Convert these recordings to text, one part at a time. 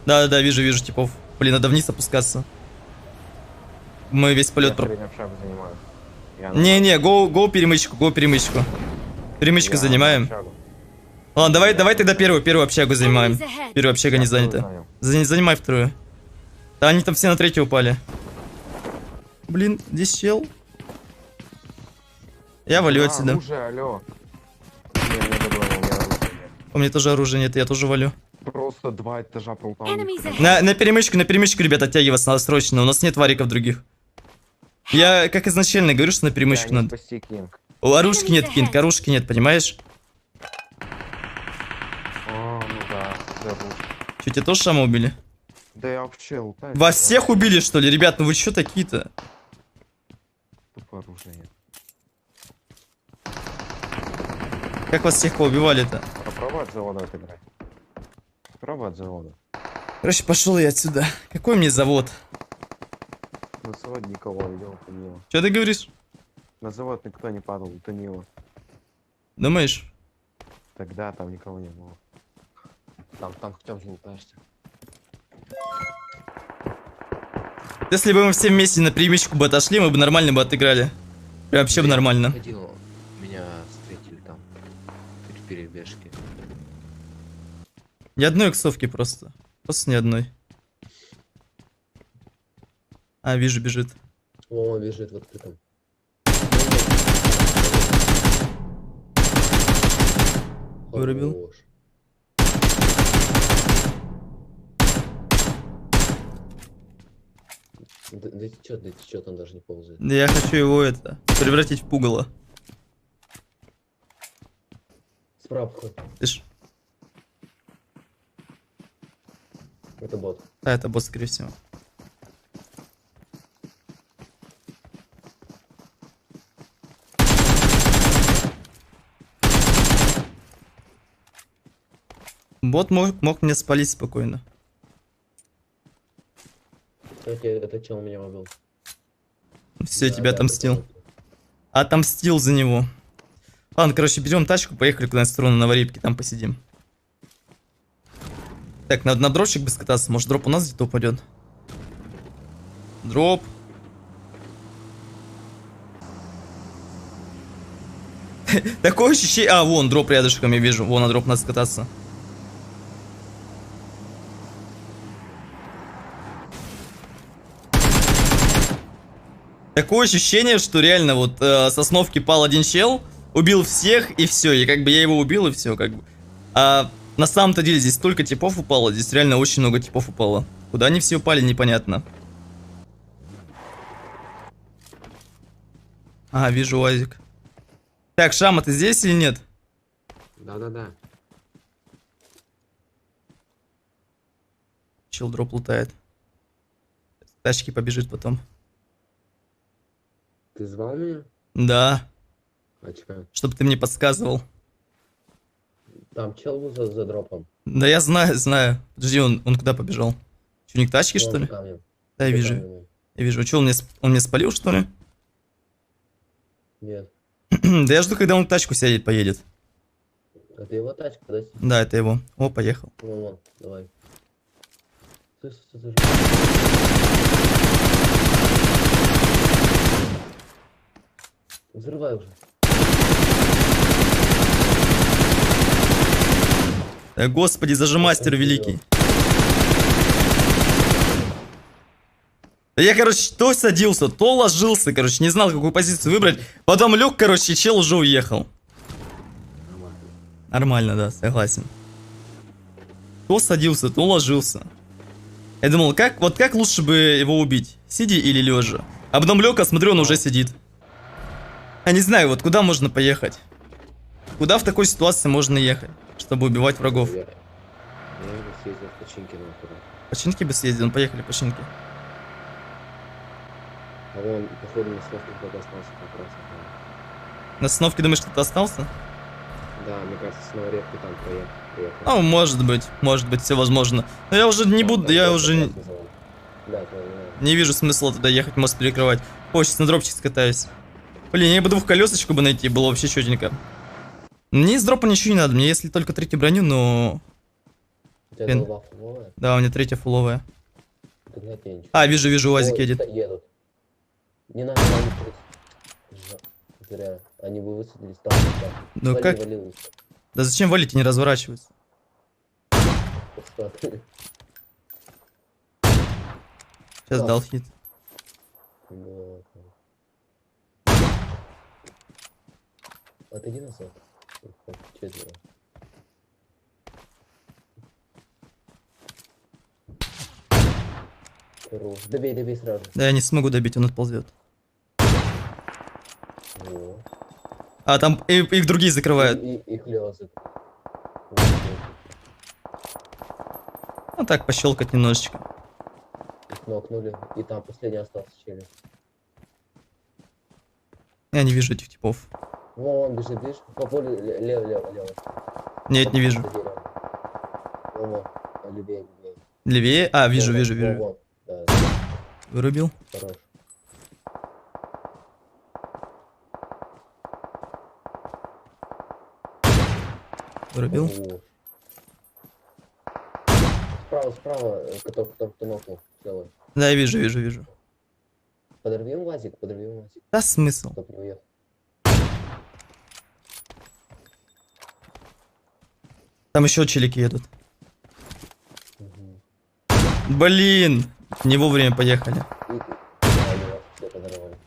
Да, вижу типов. Блин, надо вниз опускаться. Мы весь полет про... Не, гоу перемычку, Перемычку занимаем. Ладно, давай тогда первую общагу занимаем. Первая общага не занята. Занимай вторую. Да, они там все на третью упали. Блин, здесь чел. Я валю отсюда. У меня тоже оружия нет, я тоже валю. Просто 2 этажа полтора. На перемычку, ребят, оттягиваться надо срочно. У нас нет вариков других. Я, как изначально говорю, что на перемычку надо. Оружки нет, Кинг, оружки нет, понимаешь? Ну да, Че, тебя тоже шама убили? Да я вообще лутаю. Вас всех убили, что ли? Ребят, ну вы что такие-то? Тупо оружия нет. Как вас всех поубивали-то? Попробуй от завода отыграть. Попробуй от завода. Короче, пошел я отсюда. Какой мне завод? На завод никого видел, утонило. Что ты говоришь? На завод никто не падал, утонило. Думаешь? Тогда там никого не было. Там хотя бы лутаешься. Если бы мы все вместе на перемычку бы отошли, мы бы нормально бы отыграли. Прям вообще бы нормально. Ходил, меня встретили там. При перебежке. Ни одной иксовки просто. Просто ни одной. А, вижу, бежит. О, бежит в открытом. Вырубил. Хорош. Да ты чё, там даже не ползает. Да я хочу его превратить в пугало. Справа вход. Ты ж... Это бот. А, это босс, скорее всего. Бот мог меня спалить спокойно. Кстати, этот чел меня убил. Все, тебя отомстил. Отомстил за него. Ладно, короче, берем тачку, поехали куда-нибудь в сторону Новорипки, там посидим. Так, на дропчик бы скататься, может дроп у нас где-то упадет. Дроп. Такое ощущение... А, вон, дроп рядышком я вижу. Вон, на дроп надо скататься. Такое ощущение, что реально вот с Сосновки пал один чел, убил всех и все. И как бы я его убил и все, как бы. А на самом-то деле здесь столько типов упало, здесь реально очень много типов упало. Куда они все упали, непонятно. А, вижу УАЗик. Так, Шама, ты здесь или нет? Да. Чел дроп лутает. Тачки побежит потом. Ты звал меня? Да. А чё? Чтоб ты мне подсказывал. Там чел был за дропом. Да я знаю. Подожди, он куда побежал? Че, не к тачке, что ли? Да, я вижу. Я вижу. Че, он мне спалил, что ли? Нет. Да я жду, когда он в тачку сядет, поедет. Это его тачка, да? Да, это его. О, поехал. Вон, давай. Стой. Взрывай уже. Да, господи, зажимастер великий. Да я, короче, то садился, то ложился, короче, не знал, какую позицию выбрать. Потом лег, короче, и чел уже уехал. Нормально, да, согласен. То садился, то ложился. Я думал, как лучше бы его убить? Сидя или лежа? А потом лег, а смотрю, он уже сидит. Я не знаю, вот куда можно поехать? Куда в такой ситуации можно ехать, чтобы убивать врагов? Я бы съездил в починки нахуй. Починки бы съездил, поехали починки. А вон, походу, на сновке кто-то остался как раз. На остановке думаешь, кто-то остался? Да, мне кажется, с Новорепки там приехал. А, может быть, все возможно. Но я уже не буду, я уже не вижу смысла туда ехать, мост перекрывать. О, сейчас на дропчик скатаюсь. Блин, я бы двухколесочку бы найти, было вообще четенько. Мне из дропа ничего не надо, мне если только третью броню, но... тебя Блин. голова фуловая? Да, у меня третья фуловая. Тогда тебе ничего. А, вижу, УАЗик Ой, едет. едут. Не надо, они зря. Они бы высадились там. Ну Вали, как? вали лучше. Да зачем валить и не разворачиваться? Посмотри. Сейчас Да. дал хит. Ну, отойди назад. Их там четверо. Хорош. Добей, добей сразу. Да я не смогу добить, он отползет. Во. А, там их другие закрывают. Их лезут. Ну так, пощелкать немножечко. Их нокнули. И там последний остался челюсть. Я не вижу этих типов. Вон, бежит, видишь? По полю лево. Нет, не вижу. Вон, левее. Левее? А, вижу. Вон. Да, Вырубил. хорош. Вырубил. Хорош. Справа, кто нокнул. Целый. Да, я вижу. Подорвем УАЗик. Да смысл? Чтоб не уехал. Там еще челики едут. Угу. Блин! Не вовремя поехали. Они вас все подорвали.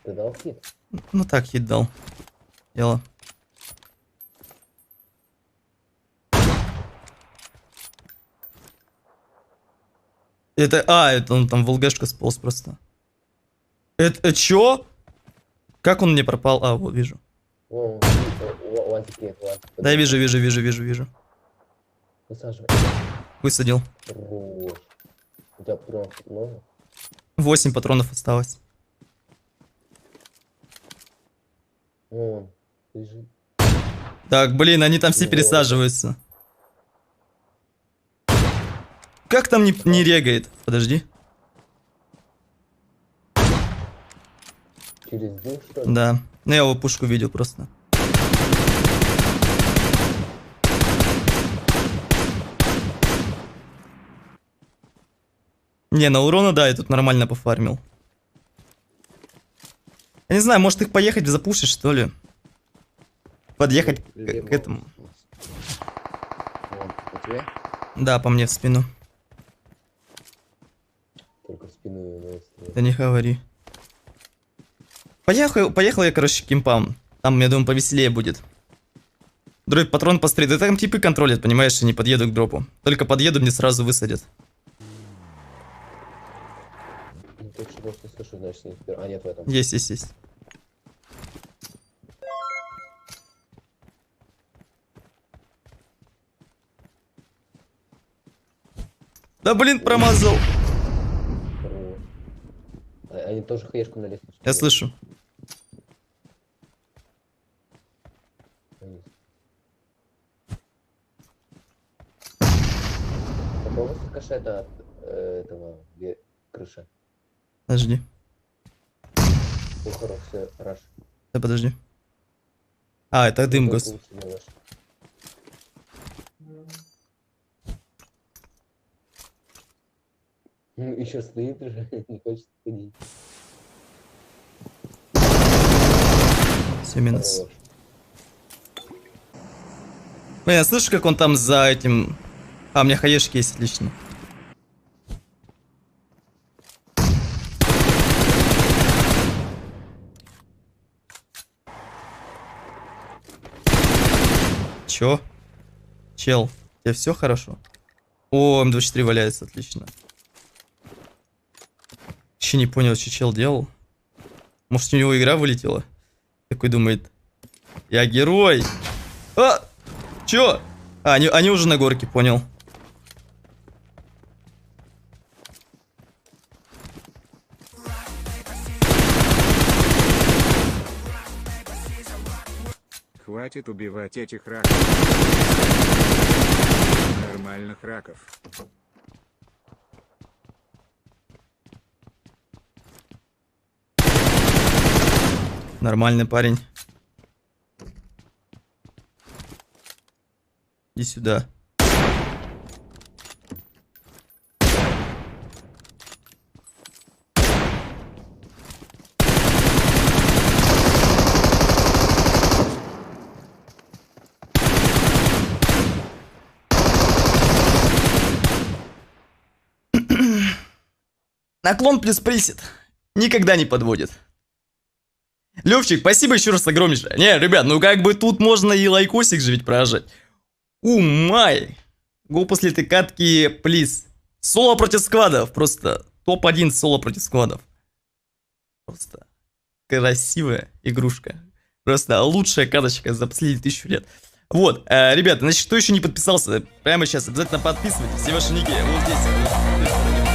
Ты дал хит? Ну так, хит дал. Дело. Это он там в ЛГшку сполз просто. Это чё? Как он мне пропал? А, вот вижу. Вон, УАЗик едет. Да, я вижу. Высаживай. Высадил. Хорош. У тебя патронов много? 8 патронов осталось. Вон, лежит. Так, блин, они там все Вот. пересаживаются. Как там не регает? Подожди. Через дым, что ли? Да. Ну я его пушку видел просто. Не, на урона, да, я тут нормально пофармил. Я не знаю, может их поехать запушить, что ли? Подъехать к этому. Вон, по тебе. Да, по мне в спину. Только в спину его выстрелил. Да не говори. Поехал я, короче, к кемпам. Там, я думаю, повеселее будет. Дробь патрон пострелит. Да там типы контролят, понимаешь, я не подъеду к дропу. Только подъеду, мне сразу высадят. Ну, ты что просто слышу, значит, не теперь. А, нет, в этом. Есть. Да блин, промазал. Хорош. Они тоже хаешку на лестницу. Я слышу. Попробуй с кашета от этого крыши. Подожди. О, хорош, все, раш. Да подожди. А, это дым, Только гос. лучше делаешь. Ну, еще стоит уже, не хочет ходить. Все, минус. Хорош. Блин, слышишь, как он там за этим... А, у меня хаешки есть, отлично. Чё? Чел, у тебя все хорошо? О, М24 валяется, отлично. Вообще не понял, что чел делал. Может, у него игра вылетела? Такой думает, я герой. А! Чё? А, они уже на горке, понял. Хватит убивать этих раков. Нормальных раков. Нормальный парень. Иди сюда. Наклон плюс присед. Никогда не подводит. Левчик, спасибо еще раз огромнейшее. Не, ребят, ну как бы тут можно и лайкосик же ведь прожать. Умай. Го после этой катки, плиз. Соло против сквадов. Просто топ-1 соло против сквадов. Просто красивая игрушка. Просто лучшая каточка за последние 1000 лет. Вот, ребята, значит, кто еще не подписался, прямо сейчас обязательно подписывайтесь. Все ваши ники вот здесь.